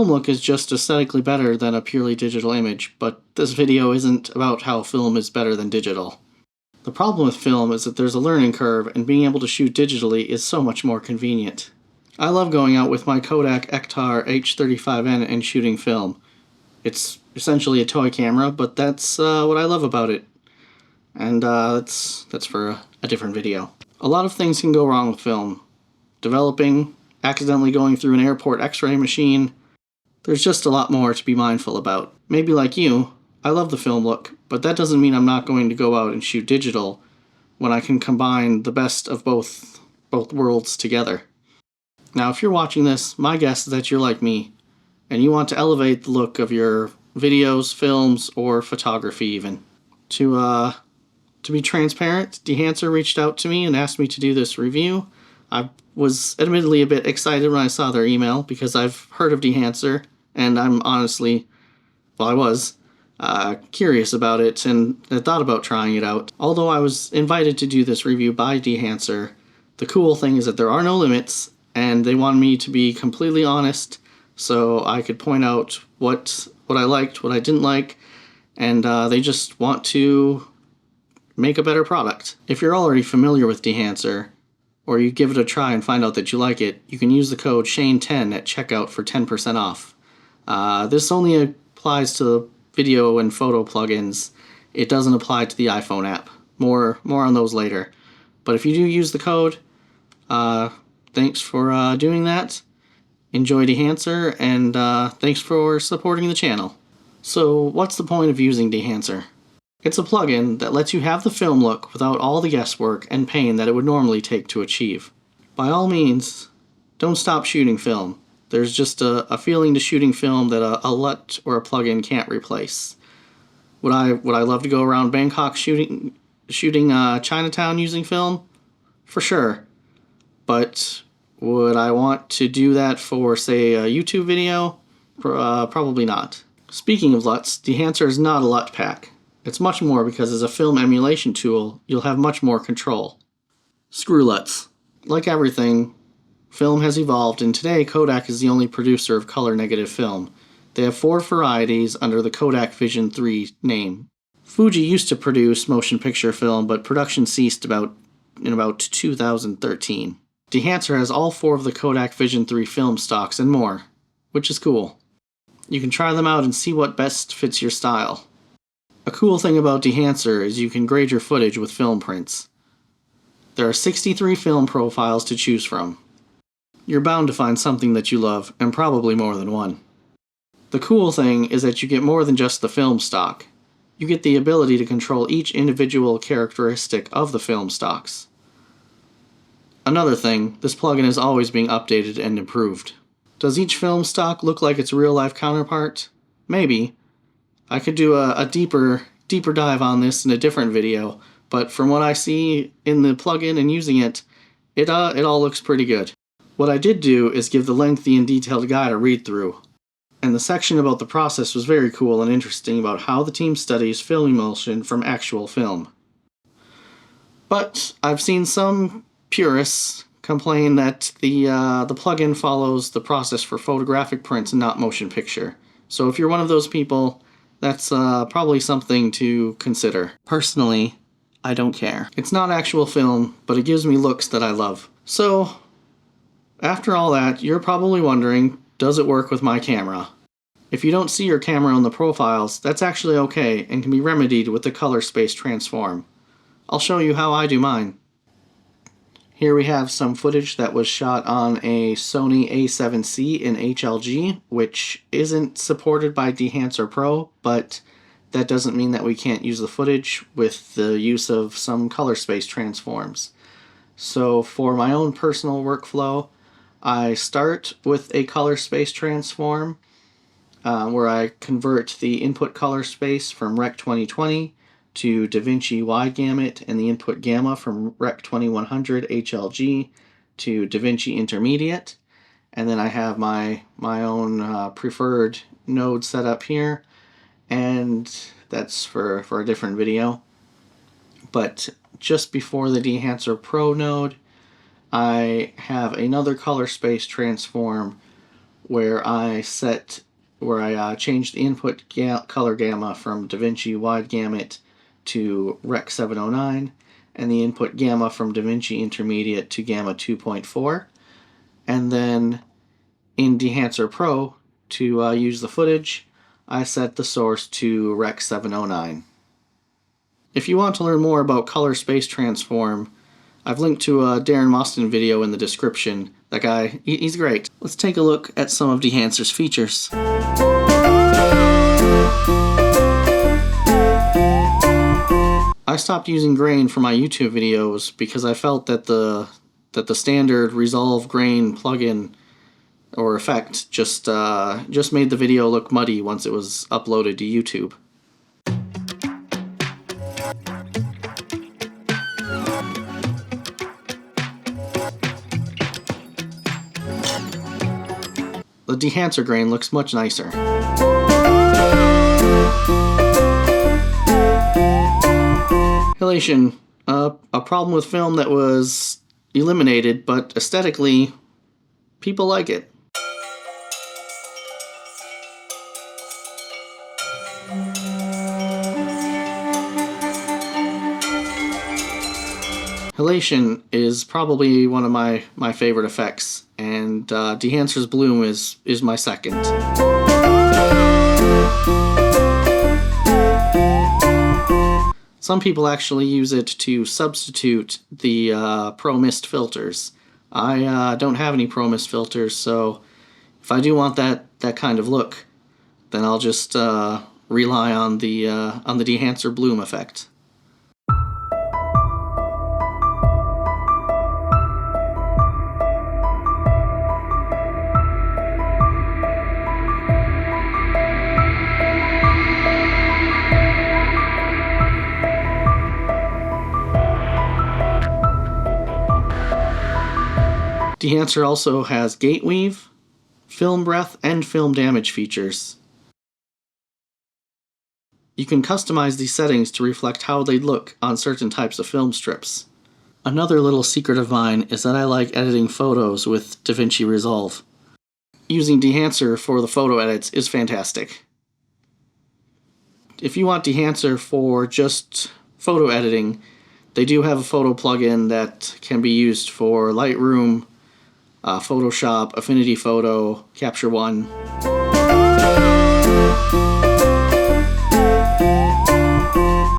film look is just aesthetically better than a purely digital image, but this video isn't about how film is better than digital. The problem with film is that there's a learning curve, and being able to shoot digitally is so much more convenient. I love going out with my Kodak Ektar H35N and shooting film. It's essentially a toy camera, but that's what I love about it. And that's for a different video. A lot of things can go wrong with film. Developing, accidentally going through an airport x-ray machine. There's just a lot more to be mindful about. Maybe like you, I love the film look, but that doesn't mean I'm not going to go out and shoot digital when I can combine the best of both worlds together. Now, if you're watching this, my guess is that you're like me, and you want to elevate the look of your videos, films, or photography even. To be transparent, Dehancer reached out to me and asked me to do this review. I was admittedly a bit excited when I saw their email because I've heard of Dehancer, and I'm honestly, well, I was curious about it and had thought about trying it out. Although I was invited to do this review by Dehancer, the cool thing is that there are no limits, and they wanted me to be completely honest so I could point out what I liked, what I didn't like, and they just want to make a better product. If you're already familiar with Dehancer, or you give it a try and find out that you like it, you can use the code SHANE10 at checkout for 10% off. This only applies to video and photo plugins. It doesn't apply to the iPhone app. More on those later. But if you do use the code, thanks for doing that. Enjoy Dehancer, and thanks for supporting the channel. So what's the point of using Dehancer? It's a plugin that lets you have the film look without all the guesswork and pain that it would normally take to achieve. By all means, don't stop shooting film. There's just a feeling to shooting film that a LUT or a plugin can't replace. Would I love to go around Bangkok shooting Chinatown using film? For sure. But would I want to do that for, say, a YouTube video? Probably not. Speaking of LUTs, Dehancer is not a LUT pack. It's much more because as a film emulation tool, you'll have much more control. Screw LUTs. Like everything, film has evolved, and today Kodak is the only producer of color negative film. They have 4 varieties under the Kodak Vision 3 name. Fuji used to produce motion picture film, but production ceased in about 2013. Dehancer has all 4 of the Kodak Vision 3 film stocks and more, which is cool. You can try them out and see what best fits your style. A cool thing about Dehancer is you can grade your footage with film prints. There are 63 film profiles to choose from. You're bound to find something that you love, and probably more than one. The cool thing is that you get more than just the film stock. You get the ability to control each individual characteristic of the film stocks. Another thing, this plugin is always being updated and improved. Does each film stock look like its real-life counterpart? Maybe. I could do a deeper dive on this in a different video, but from what I see in the plugin and using it, it all looks pretty good. What I did do is give the lengthy and detailed guide a read through, and the section about the process was very cool and interesting about how the team studies film emulsion from actual film. But I've seen some purists complain that the plugin follows the process for photographic prints and not motion picture. So if you're one of those people, that's probably something to consider. Personally, I don't care. It's not actual film, but it gives me looks that I love. So, after all that, you're probably wondering, does it work with my camera? If you don't see your camera on the profiles, that's actually okay and can be remedied with the color space transform. I'll show you how I do mine. Here we have some footage that was shot on a Sony a7C in HLG, which isn't supported by Dehancer Pro, but that doesn't mean that we can't use the footage with the use of some color space transforms. So for my own personal workflow, I start with a color space transform where I convert the input color space from Rec 2020 to DaVinci Wide Gamut and the input gamma from Rec 2100 HLG to DaVinci Intermediate. And then I have my own preferred node set up here, and that's for a different video. But just before the Dehancer Pro node, I have another color space transform where I changed the input color gamma from DaVinci Wide Gamut to Rec 709, and the input gamma from DaVinci Intermediate to Gamma 2.4. And then in Dehancer Pro, to use the footage, I set the source to Rec 709. If you want to learn more about color space transform, I've linked to a Darren Moston video in the description. That guy, he's great. Let's take a look at some of Dehancer's features. I stopped using grain for my YouTube videos because I felt that the standard Resolve grain plugin or effect just made the video look muddy once it was uploaded to YouTube. The Dehancer grain looks much nicer. Halation, a problem with film that was eliminated, but aesthetically, people like it. Halation is probably one of my favorite effects, and Dehancer's Bloom is my second. Some people actually use it to substitute the Pro Mist filters. I don't have any Pro Mist filters, so if I do want that kind of look, then I'll just rely on the Dehancer Bloom effect. Dehancer also has gate weave, film breath, and film damage features. You can customize these settings to reflect how they'd look on certain types of film strips. Another little secret of mine is that I like editing photos with DaVinci Resolve. Using Dehancer for the photo edits is fantastic. If you want Dehancer for just photo editing, they do have a photo plugin that can be used for Lightroom, Photoshop, Affinity Photo, Capture One.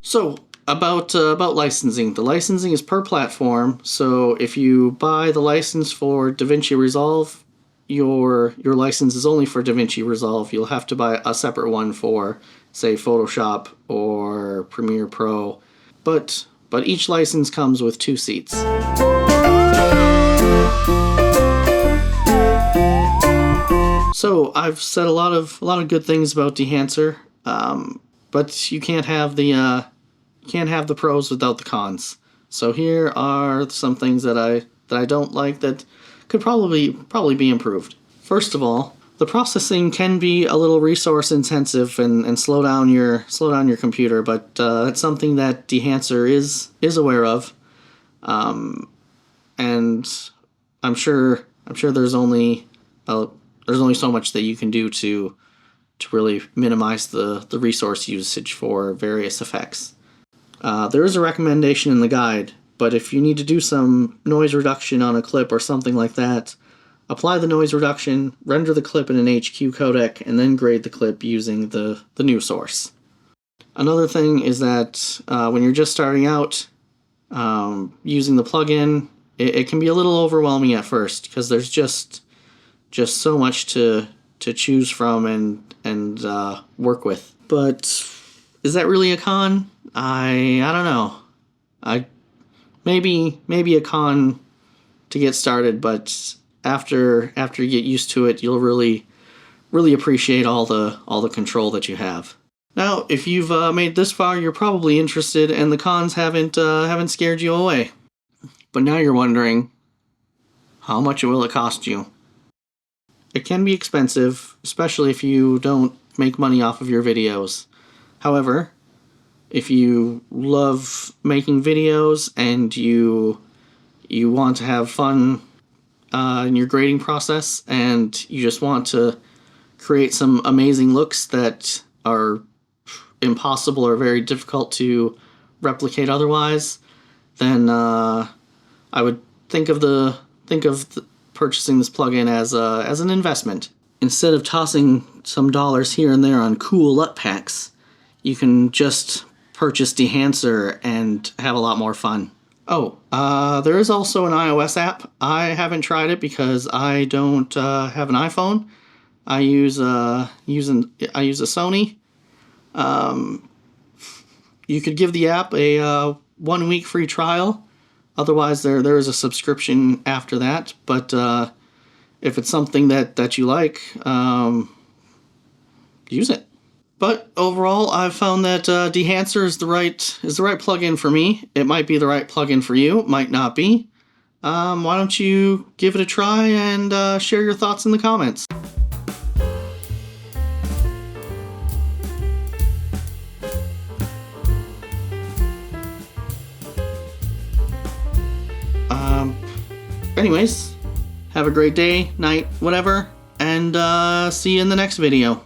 So, about licensing. The licensing is per platform, so if you buy the license for DaVinci Resolve, your license is only for DaVinci Resolve. You'll have to buy a separate one for, say, Photoshop or Premiere Pro, but each license comes with 2 seats. So I've said a lot of good things about Dehancer, but you can't have the pros without the cons. So here are some things that I don't like that could probably be improved. First of all, the processing can be a little resource intensive and slow down your computer, but it's something that Dehancer is aware of, and I'm sure there's only so much that you can do to really minimize the resource usage for various effects. There is a recommendation in the guide, but if you need to do some noise reduction on a clip or something like that, apply the noise reduction, render the clip in an HQ codec, and then grade the clip using the new source. Another thing is that when you're just starting out using the plugin, it can be a little overwhelming at first because there's just so much to choose from and work with. But is that really a con? I don't know. Maybe a con to get started, but after you get used to it, you'll really appreciate all the control that you have. Now, if you've made this far, you're probably interested, and the cons haven't scared you away. But now you're wondering, how much will it cost you? It can be expensive, especially if you don't make money off of your videos. However, if you love making videos and you want to have fun in your grading process and you just want to create some amazing looks that are impossible or very difficult to replicate otherwise, then I would think of purchasing this plugin as an investment. Instead of tossing some dollars here and there on cool LUT packs, you can just purchase Dehancer and have a lot more fun. Oh, there is also an iOS app. I haven't tried it because I don't have an iPhone. I use a Sony. You could give the app a 1 week free trial. Otherwise, there is a subscription after that. But if it's something that you like, use it. But overall, I've found that Dehancer is the right plugin for me. It might be the right plugin for you. It might not be. Why don't you give it a try and share your thoughts in the comments. Anyways, have a great day, night, whatever, and see you in the next video.